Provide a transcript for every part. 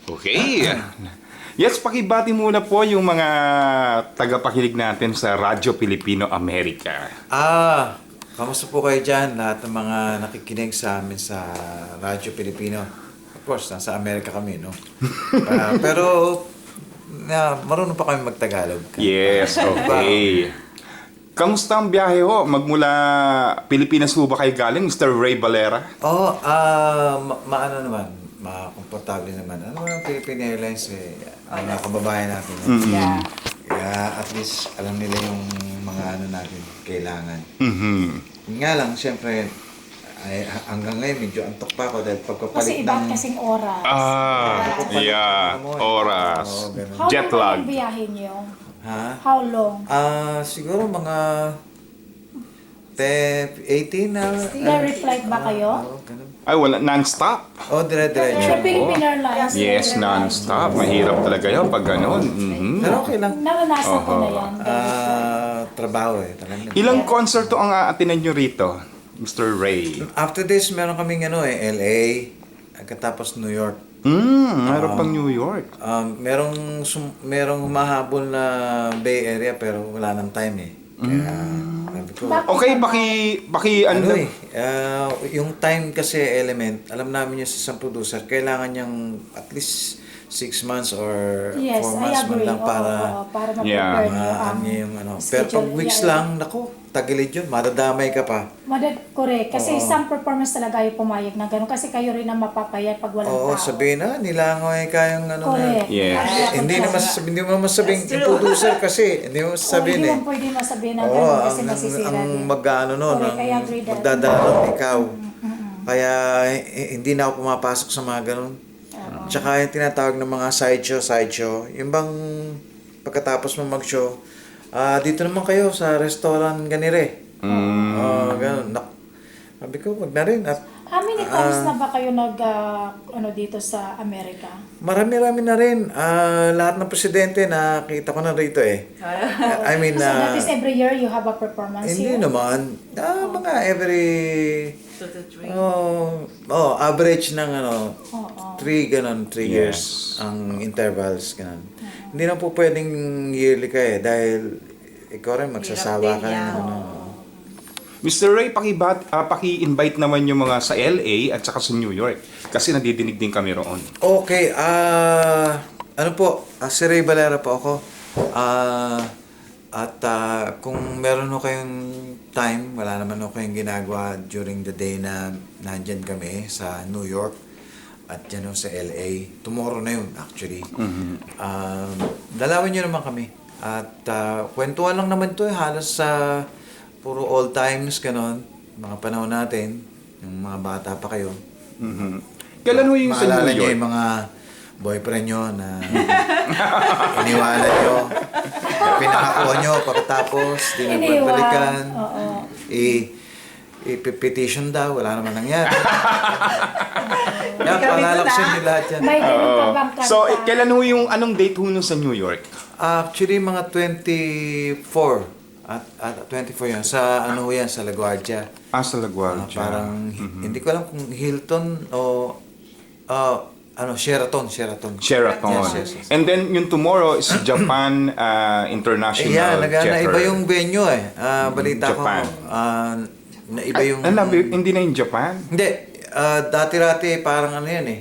Okay. Yes, pakibati muna po yung mga tagapakinig natin sa Radyo Pilipino Amerika. Kamusta po kayo dyan? Lahat ng mga nakikinig sa amin sa Radyo Pilipino. Of course, nasa Amerika kami, no? Pero, marunong pa kami magtagalog. Yes, okay. Kamusta ang biyahe ho? Magmula Pilipinas ho ba kayo galing, Mr. Ray Valera? Maano naman, makomportable naman. Ano naman, Philippine Airlines, mga kababayan natin. Yeah. Kaya at least alam nila yung mga ano natin, kailangan. Mm-hmm. Yun nga lang, siyempre, hanggang ngayon medyo antok pa ako dahil pagpapalit Kasi iba kasing oras. Yeah, oras. Oo, ganun. How Jet long lag. ang biyahe niyo? Ha? How long? Siguro mga 18 na. Direct flight ba kayo? Ganun. Ay, wala. Non-stop. Dire-diretso. Sa Philippine Airlines. Yes, non-stop. Mahirap talaga yun pag gano'n. Mhm. Pero okay lang. Naranasan ko na yan. Trabaho talagang. Ilang konserto ang aatinan nyo rito, Mr. Ray? After this, meron kaming LA, pagkatapos New York. Meron pang New York. Merong humahabol na Bay Area pero wala nang time eh. Kaya, sabi ko, Okay, baki ano? yung time kasi element, alam namin yung sa isang producer, kailangan niyang at least 6 months or 4 Yes, I months man agree. lang para para Yeah. ma-prepare niyo ang niya yung Pero pag schedule. weeks Yeah. lang, naku, tagilid yun, madadamay ka pa. Correct. Kasi Oo. some performance talaga yung pumayag na gano'n. Kasi kayo rin ang mapapayag pag walang Oo, tao. sabihin na, nilangoy kayang Correct. Yes. Hindi mo masabing yung producer kasi, hindi mo sabihin Hindi eh. mo pwede masabihin na Oo, gano'n kasi ang masisira din. mag-ano nun, Correct, I agree that. magdadalot ikaw. Kaya hindi na ako pumapasok sa mga ganun. Tsaka yung tinatawag ng mga sideshow. Yung bang pagkatapos mo mag-show, dito naman kayo sa restaurant ganire. Ganun. Sabi ko, wag na rin. At How many times na ba kayo dito sa Amerika? marami-rami na rin. Lahat ng presidente nakita ko na rito eh. I mean, So that is every year you have a performance hindi here? naman. Mga every... 2 to 3. Average ng Oo. 3 ganon, 3 years ang intervals ganon. Hindi na po pwedeng yearly ka eh dahil ikaw rin magsasawa ka Hirap din, ng yeah. Mr. Ray, paki-invite naman yung mga sa LA at saka sa New York. Kasi nadidinig din kami roon. Okay, ano po, si Ray Valera po ako. Kung meron ho kayong time, wala naman ho kayong ginagawa during the day na nandyan kami sa New York at dyan ho sa LA. Tomorrow na yun, actually. Dalawin nyo naman kami. At kwentuhan lang naman to halos sa puro old times, ganon. Mga panahon natin, yung mga bata pa kayo. Kailan ho yung sa Maalala New niyo York? yung mga boyfriend nyo na iniwanan nyo, pinakakuha nyo pagkatapos, di na Iniwan. balikan, Oo. i-petition daw, wala naman nangyari. Yan, palalaksin nila lahat yan. May ganun ka bang kanta? So, kailan ho yung anong date ho nun sa New York? Actually, mga 24. At 24 yan. Sa ano yan, sa LaGuardia. Sa LaGuardia. Parang, hindi ko alam kung Hilton o Sheraton. Sheraton. Yes. And then yung tomorrow is Japan International Jet Naiba Fair. yung venue eh. Balita Japan. ko. Naiba yung... Hindi na yung Japan? Hindi. Dati-rati parang ano yan eh.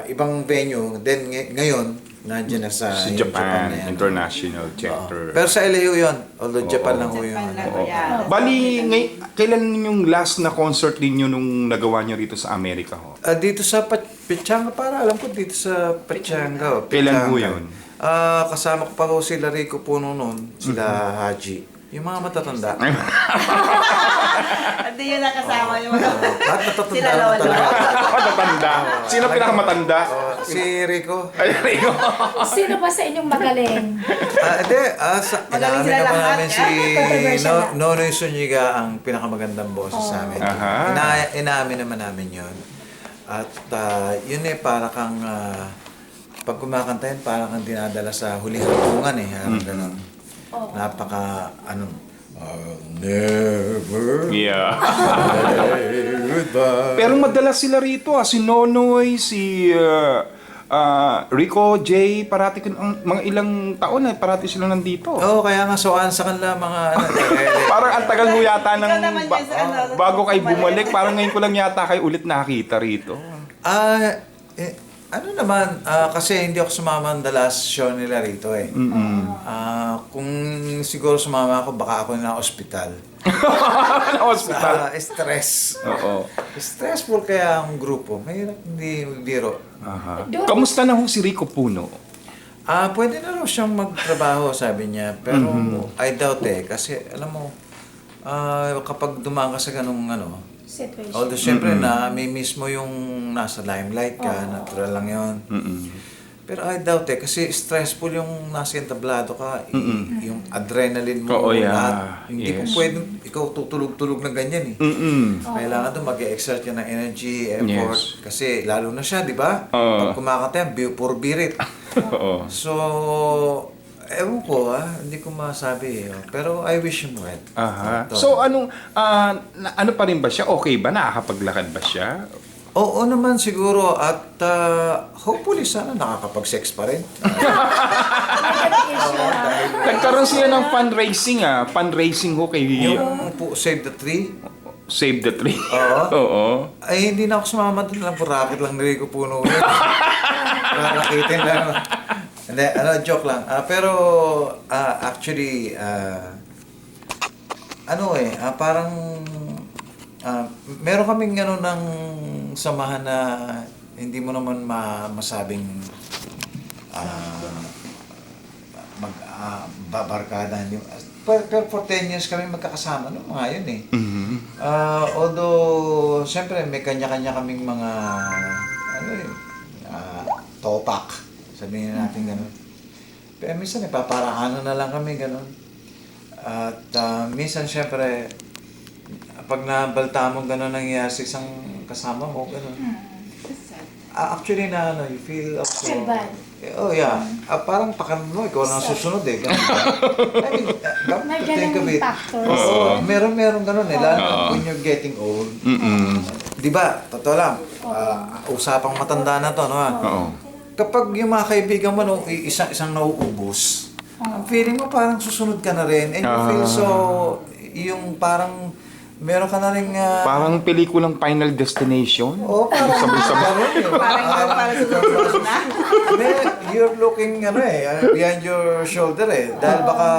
Ibang venue. Then ngayon, nandiyan na sa Japan na yan. International Jet Oo. Fair. Pero sa LA yun. Although Japan lang ho yun. Japan lang, Oo. yeah. Bali, kailan yung last na concert ninyo nung nagawa nyo rito sa Amerika ho? Dito sa Pachanga, para alam ko dito sa Pachanga. Kailan ho yun? Kasama ko pa ho sila Rico Puno noon, sila Haji. Yung mga matatanda. Hindi yun nakasama yung mga... Lahat matatanda Sila na lolo. talaga. Matatanda. Sino pinakamatanda? Si Rico. Ay, Rico. Sino ba sa inyong magaling? Hindi. Magaling Inamin sila naman lahat. namin si Controversial na. Nonoy Zuniga ang pinakamagandang boses sa amin. Aha. Inamin naman namin yun. At yun eh, para kang... pag kumakanta yun, para kang dinadala sa huling hantungan eh. Ganun. Napaka... I'll never Yeah. say goodbye. Pero madalas sila rito si Nonoy, si Rico, Jay, parati mga ilang taon na parati sila nandito. Oo, kaya nga soan sa kanila mga ano. Parang ang tagal mo yata ng Ikaw naman yan sa ano, bago kayo bumalik. Parang ngayon ko lang yata kayo ulit nakita rito. Ano naman, kasi hindi ako sumama ang the last show nila rito eh. Kung siguro sumama ako, baka ako na ospital. Hospital. Stress. Oo. Stressful kaya ang grupo. Mahirap hindi biro. Aha. Kamusta na ho si Rico Puno? Pwede na raw siyang magtrabaho, sabi niya. Pero I doubt eh. Kasi alam mo, kapag dumaan ka sa ganung ano, Situation. although syempre na may mismo yung nasa limelight ka, natural lang yun. Pero I doubt eh, kasi stressful yung nasa entablado ka, yung adrenaline mo, Oo, yeah. lahat. Hindi Yes. po pwedeng ikaw tutulog-tulog na ganyan eh. Kailangan doon mag-exert ka ng energy, effort. Yes. Kasi lalo na siya, di ba? Oo. Pag kumakanta yan, puro birit. Oo. So, ewan ko hindi ko masabi eh. Pero I wish him well. Aha. Ito. So ano ano pa rin ba siya? Okay ba? Nakakapaglakad ba siya? Oo naman siguro at hopefully sana nakakapag-sex pa rin. Nagkaroon sila ng fundraising ho kay Yung Save the Tree, Save the Tree. Oo. Oo. ay hindi na ako sumama doon lang, racket lang nari ko puno yun. Rarakitin lang. Hindi, joke lang. Pero actually, parang meron kaming ng samahan na hindi mo naman masabing babarkada. Pero for 10 years kami magkakasama, mga yun eh. Although, siyempre may kanya-kanya kaming mga topak. Sabihin natin gano'n. Pero minsan nagpaparaanan na lang kami gano'n. At minsan siyempre, pag nabalta mo gano'n nangyayari sa isang kasama mo, gano'n. Actually you feel also... Feel bad. Oh yeah. Parang pakan mo, ikaw na susunod eh. Ganun ba? I mean, May to think of ganung it. factors. Oo, meron gano'n eh. Lalo na when you're getting old. Di ba? Totoo lang. Usapang matanda na to, no? Oo. Kapag yung mga kaibigan mo, isang nauubos, ang feeling mo parang susunod ka na rin. And you feel so, yung parang, meron ka na rin... Parang pelikulang Final Destination. Oo, parang Sabay-sabay. Parang ikaw para sa susunod na. You're looking behind your shoulder eh. Dahil baka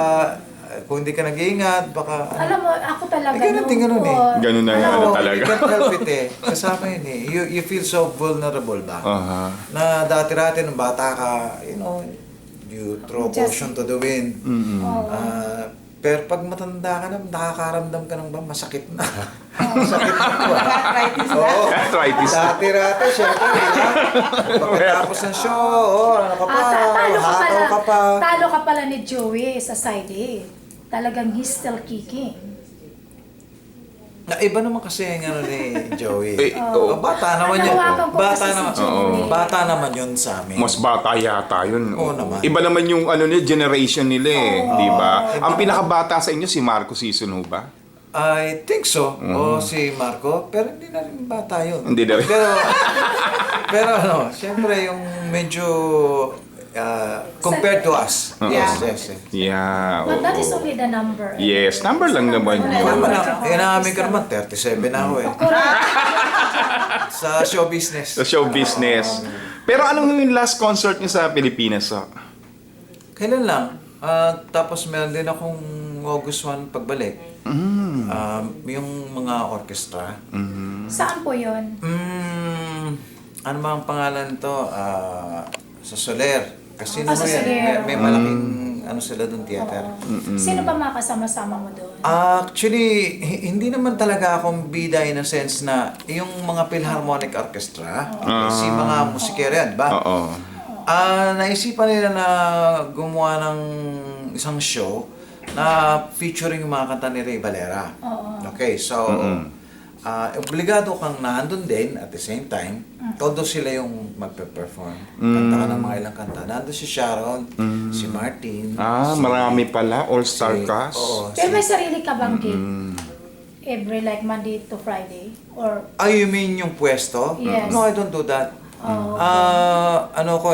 kung hindi ka nag-iingat, baka... Alam mo, ako talaga. ganun din ganun eh. Ganun na nga Oo, talaga. you can't help it eh. Kasama yun eh. You feel so vulnerable ba? Aha. Na dati-rati nung bata ka, you throw caution to the wind. Pero pag matanda ka na, nakakaramdam ka ng masakit na. Masakit na ito Arthritis na. Oo. Arthritis. Dati-rati, syempre, pagkatapos ng show, ano ka pa, hataw ka pa. Talo ka pala ni Joey sa side A. Talagang he's still kicking. Iba naman kasi yung ni Joey. Oo. Bata naman yun. Nahawakan ko Bata kasi si naman. Joey. Bata naman yun sa amin. Mas bata yata yun. Oo naman. Iba naman yung generation nila eh, di ba? Ang pinakabata sa inyo si Marco Season ho ba? I think so. O si Marco. Pero hindi na rin bata yun. Hindi na rin. Pero siyempre yung medyo compared to us. Yes. Yeah. But that is oo. only the number. Yes, number lang naman yun. Inamin ka naman, 37 na ako eh. Sa show business. Sa show business. Pero anong yung last concert niyo sa Pilipinas? Kailan lang. Tapos meron din akong August 1 pagbalik. Yung mga orchestra. Saan po yun? Ano ba ang pangalan nito? Sa Soler. Kasi Sa Soler. may malaking sila doon, theater. Sino ba makasama-sama mo doon? Actually, hindi naman talaga akong bida in a sense na yung mga Philharmonic Orchestra, si mga musikero yan, ba? Oo. Naisipan nila na gumawa ng isang show na featuring yung mga kanta ni Ray Valera. Okay, so obligado kang nandun din at the same time, although sila yung magpe-perform. Kanta ka ng mga ilang kanta. Nandun si Sharon, si Martin. Marami pala. All-star cast. Oo, Pero may sarili ka bang gig? Every like Monday to Friday? Or you mean yung pwesto? Yes. No, I don't do that. Oh, Ano ko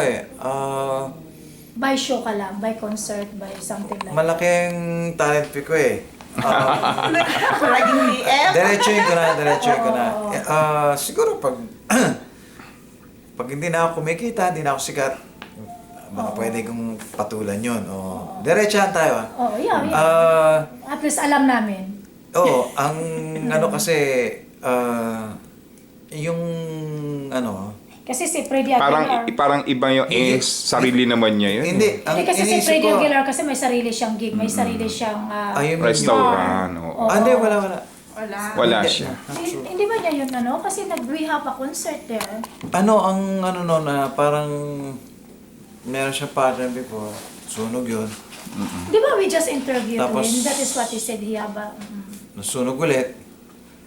by show ka lang, by concert, by something like that. malaking talent fee ko eh. Laging BF. Diretsuhin ko na. Siguro pag pag hindi na ako kumikita, hindi na ako sikat, baka pwede kong patulan yun. Diretsahan tayo Oh, yeah. At least alam namin. ang ano kasi, yung ano, Kasi si Freddy Parang, Aguilar. parang iba yung sarili naman niya yun. hindi, Hindi kasi si iniisip Freddy ko, Aguilar kasi may sarili siyang gig, may sarili siyang ayun yun. Restaurant. Oo. Hindi, wala. Wala. Wala Hindi. siya. Hindi ba niya yun Kasi we have a concert there. Ang ano no, na parang meron siya partner before, sunog yun. Di ba we just interviewed Tapos- him? That is what he said he have a... Nasunog ulit.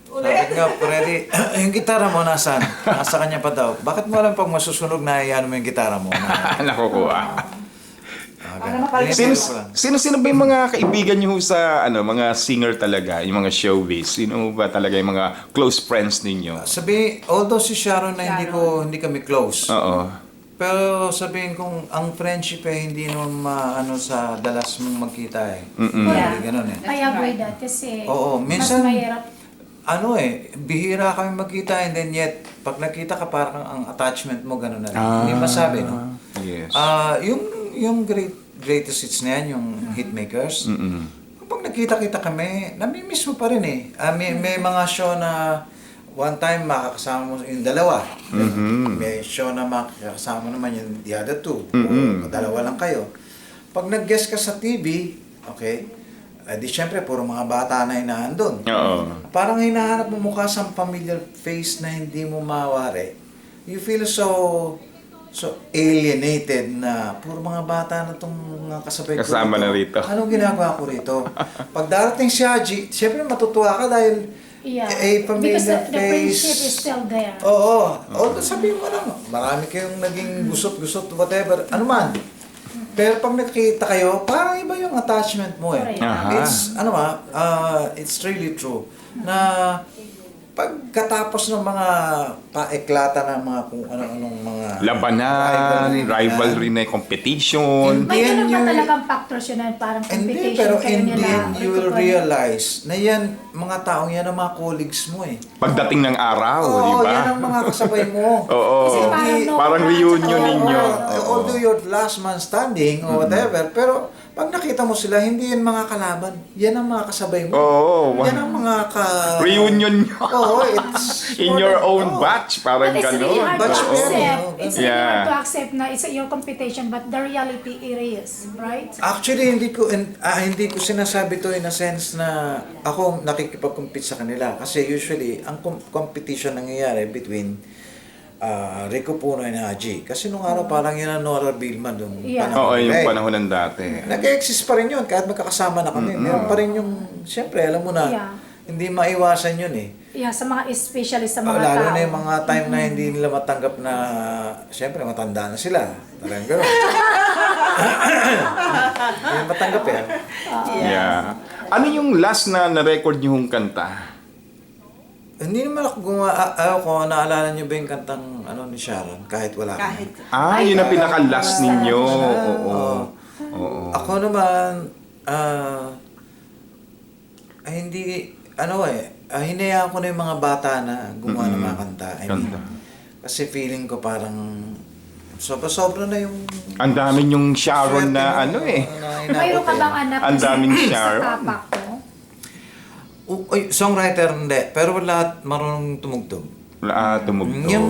Sabi nga, Freddy, yung gitara mo nasaan? Nasa kanya pa daw. Bakit mo alam pag masusunog na iyan mo yung gitara mo? Nakukuha. Para makalis- Sino ba yung mga kaibigan niyo sa mga singer talaga, yung mga showbiz? Sino ba talaga yung mga close friends ninyo? Although si Sharon na hindi kami close. Oo. Pero sabihin kong ang friendship hindi naman maano sa dalas mong magkita eh. Yeah. Hindi ganun eh. I agree that kasi Oo, minsan- mas mahirap. Bihira kami magkita and then yet, pag nakita ka parang ang attachment mo gano'n na rin. Hindi masabi, no? Yes. Yung greatest hits na yan, yung hitmakers, kapag nakita-kita kami, nami-miss mo pa rin eh. May mga show na one time makakasama mo yung dalawa. May show na makakasama naman yung the other two. O dalawa lang kayo. Pag nag-guest ka sa TV, okay, di syempre, puro mga bata na inaandun. Oo. Parang hinahanap mo mukha sa familiar face na hindi mo mawari. You feel so alienated na puro mga bata na itong mga kasabay ko Kasama na rito. Anong ginagawa ko rito? Pag darating si Haji, syempre matutuwa ka dahil Yeah. familiar Because the face. friendship is still there. Oo. Although sabihin mo lang, marami kayong naging gusot-gusot, whatever, ano man. Pero pag nakita kayo, parang iba yung attachment mo eh. Correct. Aha. It's really true. Na pagkatapos ng mga paeklata ng mga kung ano-anong mga Labanan, rivalry na competition. May ganun ba Yan yung- talagang factors yun na parang Hindi, competition pero kayo in the nila? end, you will realize na yan, mga taong yan ang mga colleagues mo eh. Pagdating ng araw, Oo, di ba? yan ang mga kasabay mo. Oo. Kasi parang no Parang one reunion at ninyo. all. Although you're last man standing or whatever, pero pag nakita mo sila, hindi yan mga kalaban. Yan ang mga kasabay mo. Oo. Yan ang mga Reunion nyo. Oo, it's... In your own batch, parang But it's really gano'n. hard to Batch Oo. meron. accept. It's really Yeah. hard to accept na it's your competition, but the reality it is, right? Actually, hindi ko sinasabi to in a sense na ako nakikipag-compete sa kanila. Kasi usually, ang competition nangyayari between Rico Puno and Haji. Kasi nung araw parang yun ang Nora Billman nung Yeah. Oo, yung nila eh. panahon ng dati. Nag-exist pa rin yun kahit magkakasama na kami. Meron pa rin yung, siyempre, alam mo na, Yeah. hindi maiwasan yun eh. Yeah, especially sa mga Lalo tao. na yung mga time na hindi nila matanggap na, siyempre, matanda na sila. Talagang gano'n. Hindi matanggap eh. Yeah. Ano yung last na na-record nyo yung kanta? Hindi naman ako naalala niyo ba yung kantang ni Sharon, kahit wala ka. Kahit. Yun ang pinaka-last ninyo. Oo. Oo. Ako naman, hindi, hinayaan ko na yung mga bata na gumawa ng mga kanta. I mean, Kanta. kasi feeling ko parang sobra-sobra na yung... Ang dami yung Sharon na Mayroon ka bang anak Ang daming sa Sharon. tapak ko? Songwriter hindi, pero lahat marunong tumugtog. Tumugtog. Yung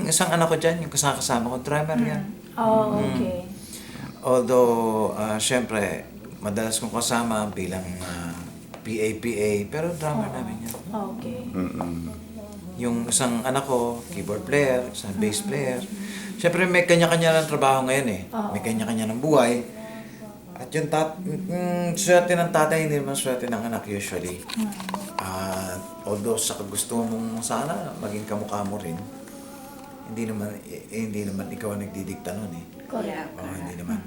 isang anak ko dyan, yung kasama ko, drummer yan. Oh, okay. Although, syempre, madalas kong kasama bilang PA, pero drummer namin yan. Okay. Yung isang anak ko, keyboard player, isang bass player. Syempre, may kanya-kanya ng trabaho ngayon eh. May kanya-kanya ng buhay. At yung swerte ng tatay, hindi naman swerte ng anak usually. Although sa gusto mong sana maging kamukha mo rin, hindi naman ikaw ang nagdidikta nun eh. Correct. Hindi naman.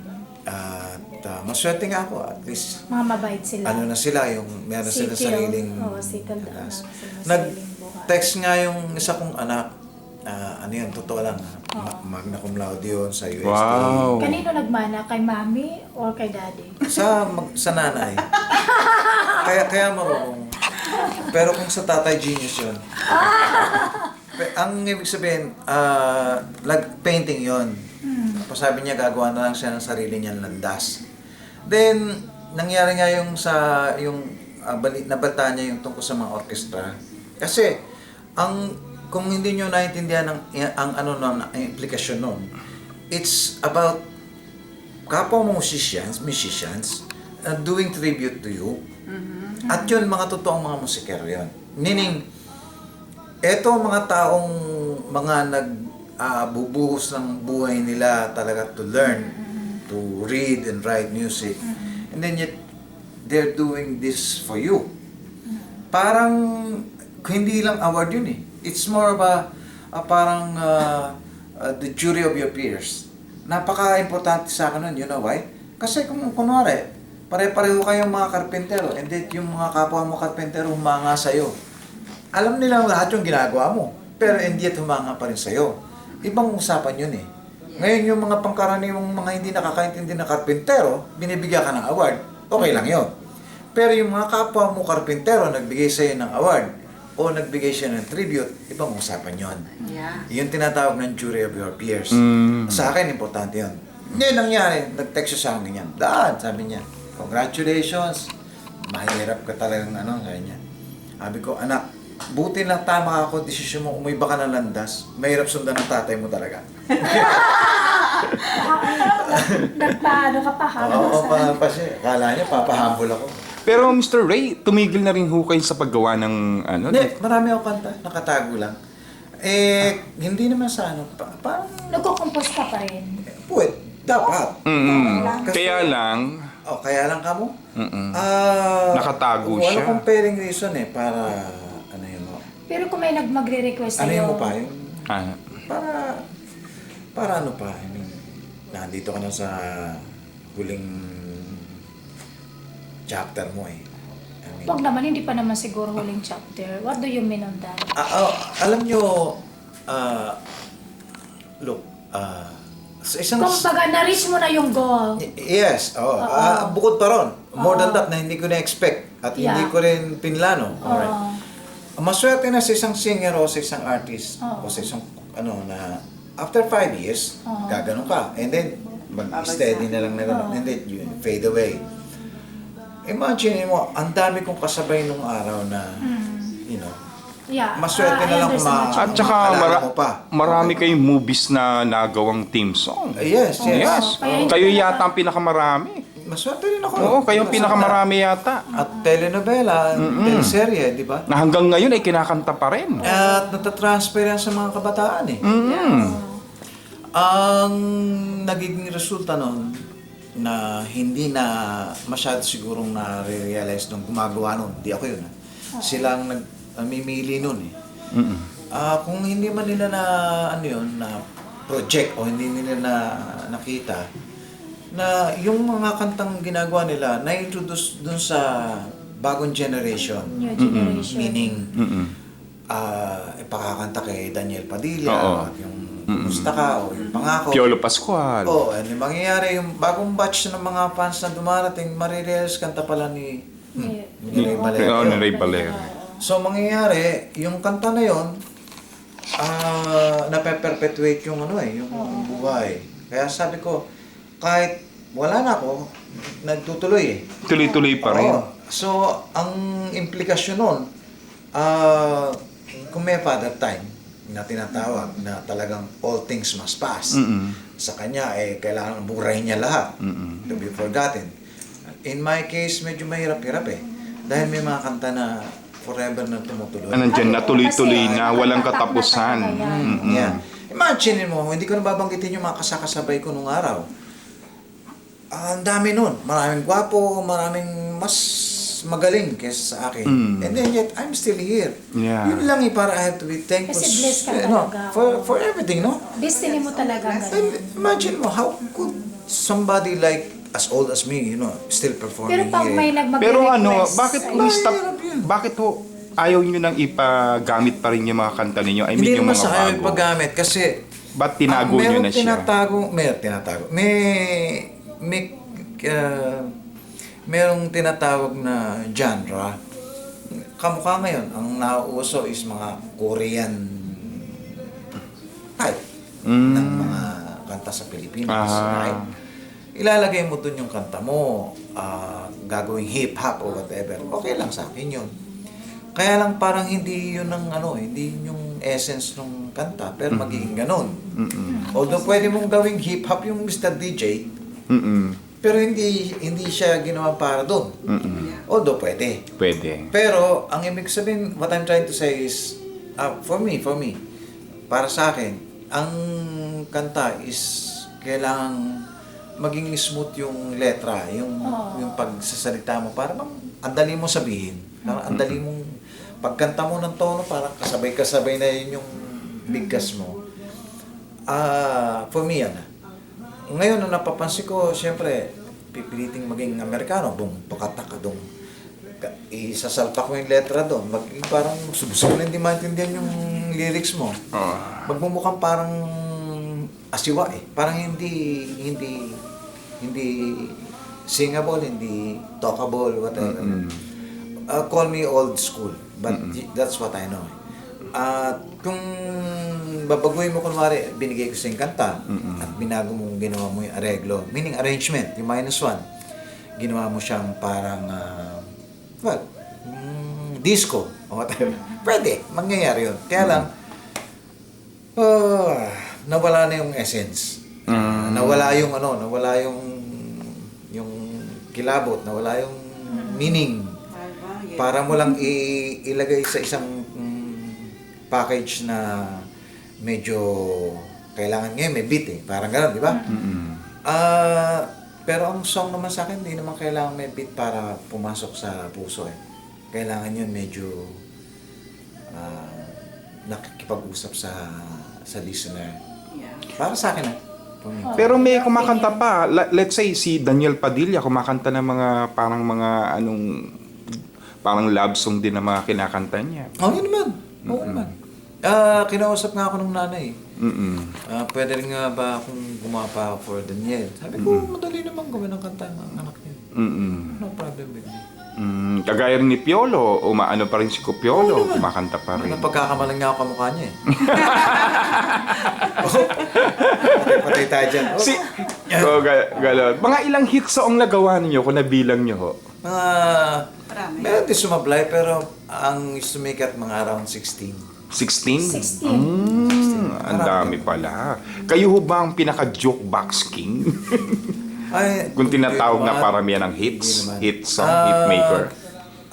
At maswerte nga ako, at least Mga mabait sila. ano na sila, yung meron sila Settled. sariling Oo, settled na talas. sila sa sariling buhay. Nag-text nga yung isa kong anak ano yun, totoo lang. Magna cum laude yun sa UST. Wow. Kanino nagmana? Kay mami or kay daddy? Sa nanay. Kaya marunong. Pero kung sa tatay, genius yun. Ang ibig sabihin, painting yun. Tapos sabi niya, gagawa na lang siya ng sarili niyang landas. Then, nangyari nga nabalita niya yung tungkol sa mga orkestra. Kasi, kung hindi niyo naintindihan ang implikasyon nun, it's about kapwa mo musicians, doing tribute to you. At yun, mga totoong mga musikero yun. Meaning, eto mga taong bubuhos ng buhay nila talaga to learn, to read and write music. And then yet, they're doing this for you. Parang, hindi lang award yun eh. It's more of the jury of your peers. Napaka-importante sa akin nun, you know why? Kasi kung kunwari, pare-pareho kayong mga karpentero, and then yung mga kapwa mo karpentero humanga sa'yo. Alam nilang lahat yung ginagawa mo, pero hindi at humanga pa rin sa'yo. Ibang usapan yun eh. Ngayon yung mga pangkaraniwang mga hindi nakakaintindi na karpentero, binibigyan ka ng award, okay lang yun. Pero yung mga kapwa mo karpentero, nagbigay sa'yo ng award, o nagbigay siya ng tribute, ibang usapan yun. Yeah. Yung tinatawag ng jury of your peers. Sa akin, importante yun. Hindi nangyari, nag-text siya sa akin ganyan. Dad, sabi niya, congratulations. Mahirap ka talagang sabi niya. Sabi ko, anak, buti lang tama ako, desisyon mo, umiba ka ng landas. Mahirap sundan ng tatay mo talaga. Nagpaano ka pa habang Oo, pa siya. Akala niya, papahambol ako. Pero Mr. Ray, tumigil na rin ho kayo sa paggawa ng Hindi, marami ako kanta, nakatago lang. Hindi naman sa parang, Nagko-compose ka pa rin. dapat. Kaya lang, Kaya lang kamo? nakatago Wala siya. comparing reason para, yun mo. Pero kung may mag-request Ano sa'yo, yun mo pa yun? Ah, Para ano pa, nandito ka na sa huling chapter mo eh. wag naman, hindi pa naman siguro huling chapter. What do you mean on that? Alam nyo, look, sa isang... Kung baga, na-reach mo na yung goal. Yes, bukod pa ron. More than that, na hindi ko na-expect at hindi Yeah. ko rin pinlano. Alright. Maswerte na sa isang singer o sa isang artist o sa isang na after 5 years, gaganon ka. And then, mag-steady na lang na gano'n. And then, you fade away. Imagine mo, ang dami kong kasabay nung araw na, Yeah. maswerte na I lang kung understand what you at mean. saka maalala mo pa. marami kayong movies na nagawang theme song. Yes. Yes. Kaya hindi Kayo ka yata ang pinakamarami. Maswerte rin ako. Oo, kayo ang pinakamarami yata. At telenovela, teleserye, di ba? Na hanggang ngayon ay kinakanta pa rin. At natatransfer yan sa mga kabataan eh. Ang nagiging resulta nun, na hindi na masyado sigurong na-realize nung gumagawa nun. Di ako yun. Silang nagmimili nun eh. Kung hindi man nila na project o hindi nila na nakita, na yung mga kantang ginagawa nila na-introduce dun sa bagong generation. New generation. Meaning, ipakakanta kay Daniel Padilla, Oo. at yung Kumusta Ka, o yung Pangako. Piolo Pascual. Oo, ano yung mangyayari, yung bagong batch ng mga fans na dumarating, marirealize kanta pala ni Ray Valero. ni Ray Valero. So, mangyayari, yung kanta na yon nape-perpetuate yung yung buhay. Kaya sabi ko, kahit wala na ako, nagtutuloy eh. Tuloy-tuloy pa rin. Oo. So, ang implikasyon nun, kung may Father Time na tinatawag na talagang all things must pass, sa kanya, kailangan burahin niya lahat to be forgotten. In my case, medyo mahirap-hirap eh. Dahil may mga kanta na forever na tumutuloy. Nandyan na tuloy-tuloy Kasi, na, walang tatak na katapusan. talaga yan. Yeah. Imagine mo, hindi ko nababanggitin yung mga kasakasabay ko nung araw. Ang dami nun. Maraming gwapo, maraming mas magaling kaysa sa akin. And then yet, I'm still here. Yeah. Yun lang para I have to be thankful. Kasi blessed ka no, talaga. for everything, no? Destiny mo talaga And ganun. imagine mo, how could somebody like as old as me, still performing Pero pag here? may Pero nagmag-request bakit sa'yo, stop? Mahirap yun. Bakit ho ayaw nyo nang ipagamit pa rin yung mga kanta ninyo? I mean, Hindi yung naman mga sa ayaw bago. paggamit kasi Ba't tinago nyo na siya? Meron tinatago. Merong tinatawag na genre. Kamukha ngayon, ang nauuso is mga Korean type ng mga kanta sa Pilipinas. Right? Ilalagay mo dun yung kanta mo, gagawing hip-hop o whatever. Okay lang sa akin yun. Kaya lang parang hindi yun ang hindi yun yung essence ng kanta, pero magiging ganun. Although pwede mong gawing hip-hop yung Mr. DJ, pero hindi siya ginawa para doon. Although pwede. Pwede. Pero ang ibig sabihin, what I'm trying to say is, for me, para sa akin, ang kanta is kailangan maging smooth yung letra, yung pagsasalita mo, para bang ang dali mo sabihin. Ang dali mong pagkanta mo ng tono, parang kasabay-kasabay na yun yung bigkas mo. For me, yan. Ngayon, na napapansin ko, siyempre, pipiliting maging Amerikano, pakataka, isasalpa ko yung letra doon. Parang subsol, hindi maintindihan yung lyrics mo. Magmumukhang parang asiwa eh. Parang hindi singable, hindi talkable, whatever. Call me old school, but that's what I know. Kung babaguhin mo, kunwari, binigay ko sa yung kanta at binago mo, ginawa mo yung areglo, meaning arrangement, yung -1, ginawa mo siyang parang, disco, o whatever. Pwede, mangyayari yun. Kaya lang, nawala na yung essence. Nawala yung yung kilabot, nawala yung meaning. Para mo lang ilagay sa isang package na medyo kailangan ngayon, may beat eh. Parang gano'n, di ba? Pero ang song naman sa akin, hindi naman kailangan may beat para pumasok sa puso eh. Kailangan yun medyo nakikipag-usap sa listener. Para sa akin Pero may kumakanta pa. Let's say si Daniel Padilla kumakanta ng mga parang love song din na mga kinakanta niya. Yun naman. Oo naman. Kinausap nga ako ng nanay. Pwede rin nga ba akong gumapa for Daniel? Sabi ko, madali naman gawin ang kanta ng anak niya. No problem with me. Kagaya rin ni Piolo, umaano pa rin si Piolo, kumakanta pa rin. Napagkakamalan nga ako kamukha niya eh. Patay tayo dyan. Galon. Mga ilang hit song nagawa niyo kung nabilang niyo ho? Meron din sumablay, pero ang sumikat mga around 16. 16? 16. Ang dami pala. Kayo ho ba ang pinaka-joke box king? Kung tinatawag na paramihan ng hits, hit song, hit maker.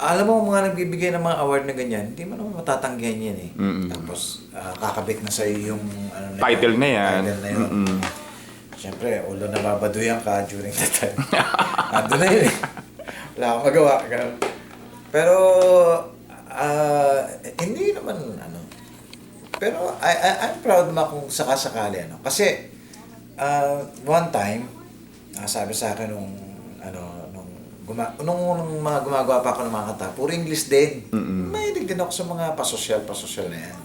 Alam mo, mga nagbibigay ng mga award na ganyan, hindi mo naman matatanggihan yan eh. Tapos, kakabit na sa'yo yung Title na yan. Title na yun. Siyempre, although nababaduyan ka during that time. Ando na yun eh. Wala akong magawa. Pero, hindi naman, pero I'm proud naman kung sakasakali, Kasi, one time, sabi sa akin nung mga gumagawa pa ako ng mga kanta, puro English din. Mahilig din ako sa mga pasosyal na yan.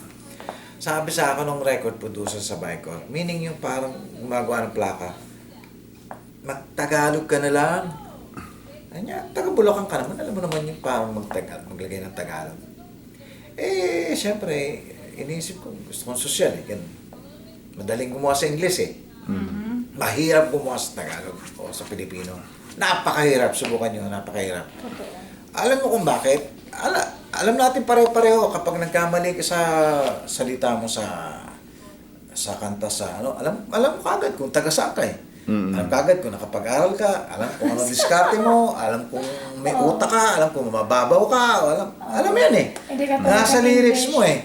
Sabi sa akin ng record producer sa Bicor, meaning yung parang gumagawa ng plaka, Tagalog ka na lang. Taga-Bulacan ka naman, alam mo naman yung parang maglagay ng Tagalog. Siyempre, iniisip ko, gusto kong sosyal eh. Ganun. Madaling gumawa sa English eh. Mahirap gumawa sa Tagalog o sa Pilipino. Napakahirap, subukan nyo, napakahirap. Alam mo kung bakit? Alam natin pare-pareho kapag nagkamali ka sa salita mo sa kanta alam mo kagad kung taga saan ka eh. Alam kagad kung nakapag-aral ka, alam kung ano diskarte mo, alam kung may utak ka, alam kung mababaw ka, alam mo yan eh. Nasa lyrics mo eh.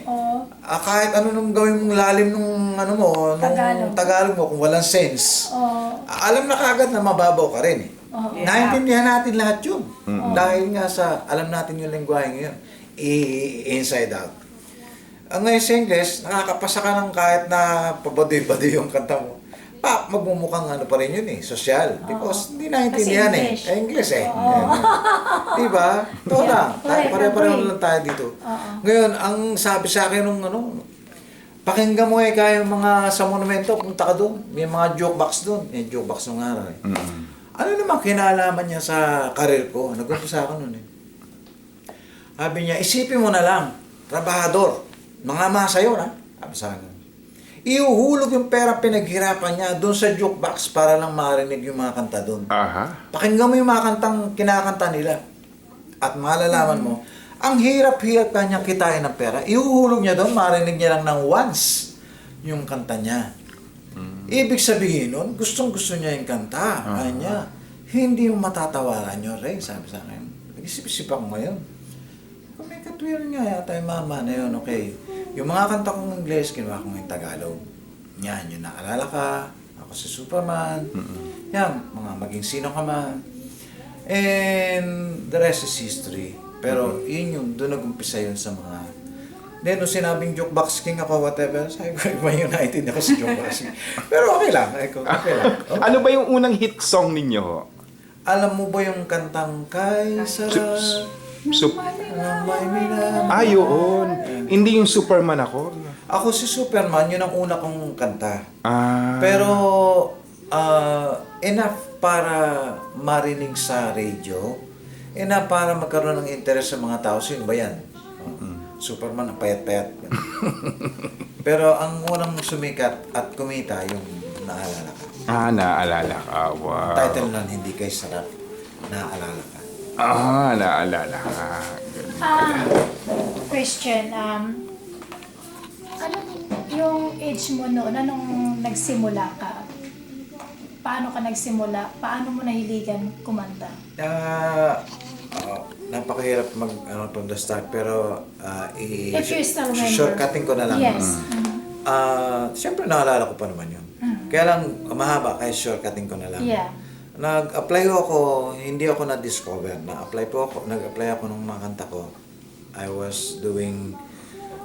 Kahit ano nung gawin mong lalim nung nung Tagalog mo, kung walang sense. Alam na kagad na mababaw ka rin eh. Naintindihan natin lahat yun. Dahil nga alam natin yung lengguwahe ngayon. Inside out. Ngayon sa English, nakakapasa ka ng kahit na pabadoy-badoy yung kanta mo. magmumukhang ano pa rin yun eh, social. Because hindi naintindihan eh. English. English eh. Diba? Ito lang. Correct, Pare-pareho agree. lang tayo dito. Ngayon, ang sabi sa akin nung pakinggan mo yung mga sa monumento, punta ka doon. May mga joke box doon. May joke box nung araw eh. Ano naman kinalaman niya sa karir ko? Nag-umpisa ako noon eh. Sabi niya, isipin mo na lang, trabahador, mga sa'yo na. Sabi sa akin. Iuhulog yung pera pinaghirapan niya doon sa jukebox para lang marinig yung mga kanta doon. Aha. Pakinggan mo yung mga kantang kinakanta nila. At malalaman mo, ang hirap-hirap kanya kitain ng pera. Iuhulog niya doon, marinig niya lang ng once yung kanta niya. Ibig sabihin nun, gustong-gusto niya yung kanta. Kanya, hindi mo matatawaran yun, Ray, sabi sa akin. Nag-isip-isip ako ngayon. Kung may katwiran nga yata yung mama na yun, okay. Yung mga kanta kong Ingles, kinuha ko ng Tagalog. Yan, yung Naalala Ka, Ako si Superman. Yan, mga Maging Sino Ka Man. And the rest is history. Pero yun yung, doon nag-umpisa yun sa mga... Then, nung sinabing Jukebox King ako, whatever, sabi ko, Man United ako si Jukebox King. Pero okay lang, okay lang. Oh. Ano ba yung unang hit song ninyo? Alam mo ba yung kantang Kay Sarah? May minamahal? Ah, yun. Hindi yung Superman ako. Ako si Superman, yun ang una kong kanta. Ah. Pero, enough para marinig sa radio, enough para magkaroon ng interest sa mga tao. Sino ba yan? Superman, ang payat-payat. Pero ang unang sumikat at kumita, yung Naalala Ka. Ah, naalala ka. Wow. Title nun, Hindi Kay Sarap, Naalala Ka. Ah, naalala ka. Question, ano yung age mo noon? Anong nagsimula ka? Paano ka nagsimula? Paano mo nahiligan kumanta? Napakahirap from the start, pero If you still remember. shortcutting ko na lang. Yes. Siyempre naalala ko pa naman yun. Kaya lang mahaba, kaya shortcutting ko na lang. Yeah. Nag-apply ako, hindi ako na-discover. Nag-apply ako ng mga kanta ko. I was doing,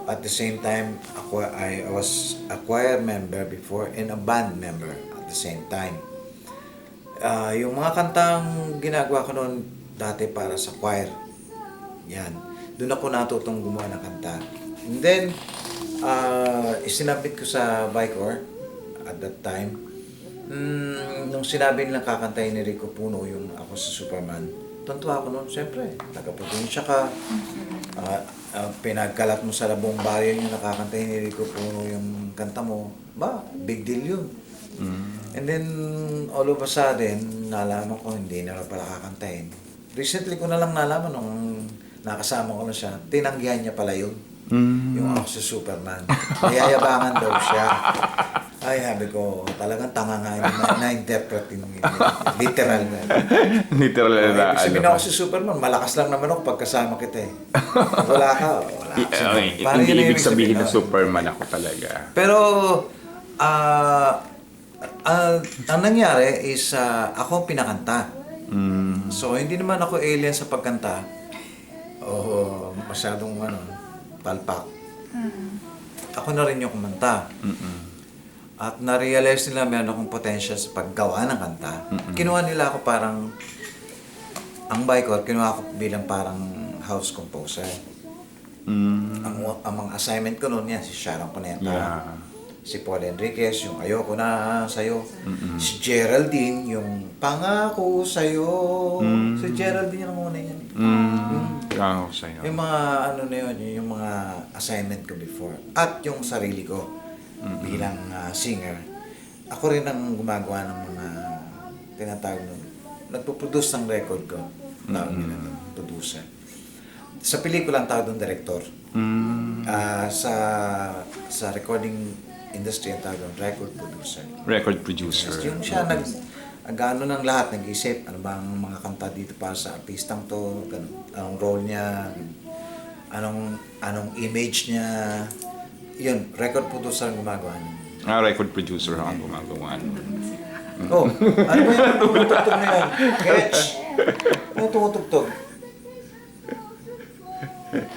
at the same time, I was a choir member before and a band member at the same time. Yung mga kantang ginagawa ko noon dati para sa choir. Yan. Doon ako natutong gumawa ng kanta. And then, isinabit ko sa Vicor at that time. Nung sinabi nilang kakantayin ni Rico Puno yung Ako si Superman, tuntua ako noon, siyempre, taga-probinsya ka, pinagkalat mo sa labong bayan yung nakakantayin ni Rico Puno yung kanta mo, big deal yun. And then, all of a sudden, nalaman ko hindi na pala kakantayin. Recently ko na lang nalaman nung nakasama ko na siya, tinanggihan niya pala yun. Yung Ako si Superman. Nayayabangan daw siya. Ay, sabi ko, talagang tanga nga na-interpret yung literal na. Literal na. Ibig sabihin ako si Superman, malakas lang naman ako pagkasama kita eh. Wala ka, wala. Parang Hindi yun ang ibig sabihin na nun. Superman ako talaga. Pero, ang nangyari is, ako ang pinakanta. So, hindi naman ako alien sa pagkanta. O masyadong palpak. Ako na rin yung kumanta. At na-realize nila meron akong potential sa paggawa ng kanta. Kinuha nila ako parang, ang Vicor, kinuha ako bilang parang house composer. Ang mga assignment ko noon yan, si Sharon Cuneta, si Paul Enriquez, yung Ayoko Na Sa'yo, si Geraldine, yung Pangako Sa'yo, si Geraldine yung una yan. Pangako sa'yo. Yung mga na yun, yung mga assignment ko before. At yung sarili ko bilang singer. Ako rin ang gumagawa ng mga tinatawag nun. Nagpo-produce ng record ko. Tawag nila nun, producer. Sa pelikula ang tawag ng director. Sa recording industry ang tawag ng record producer. Record producer. Yung siya nag-ano ng lahat, nag-isip, ano ba ang mga kanta dito para sa artistang to, ganun, anong role niya, anong image niya. Yun, record producer ang gumagawa niya. Record producer ang gumagawa. Oh, ano ba yung tumutugtog na yun? Ketch? Ano tumutugtog?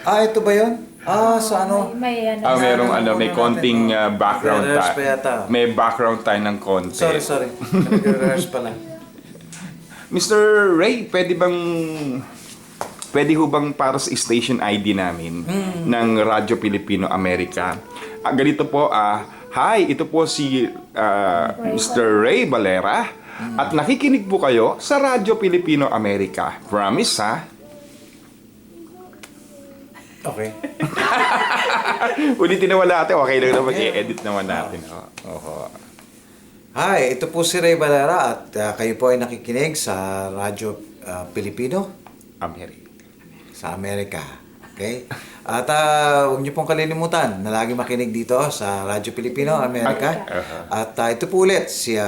Ito ba yun? Sa ano? May Merong may konting background Rehearse pa yata. May background tayo ng konti. Sorry. Nag-rehearse pala. Mr. Ray, pwede ho bang para sa station ID namin ng Radyo Pilipino Amerika? Ganito po, hi, ito po si Mr. Ray Valera at nakikinig po kayo sa Radyo Pilipino Amerika. Promise, ha? Okay. Ulitin naman natin. Okay lang naman. I-edit naman natin. Oho. Hi, ito po si Ray Valera at kayo po ay nakikinig sa Radyo Pilipino Amerika. sa Amerika. Okay? At huwag niyo pong kalilimutan na lagi makinig dito sa Radyo Pilipino Amerika. At ito po ulit si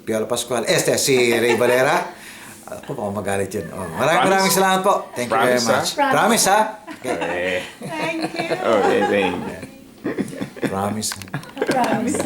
Piolo Pascual. Si Ray Valera. Ako baka magalit yun. Maraming salamat po. Thank you very Promise, much. Promise, ha? Okay. Thank you. Okay, thank you. Promise. Promise.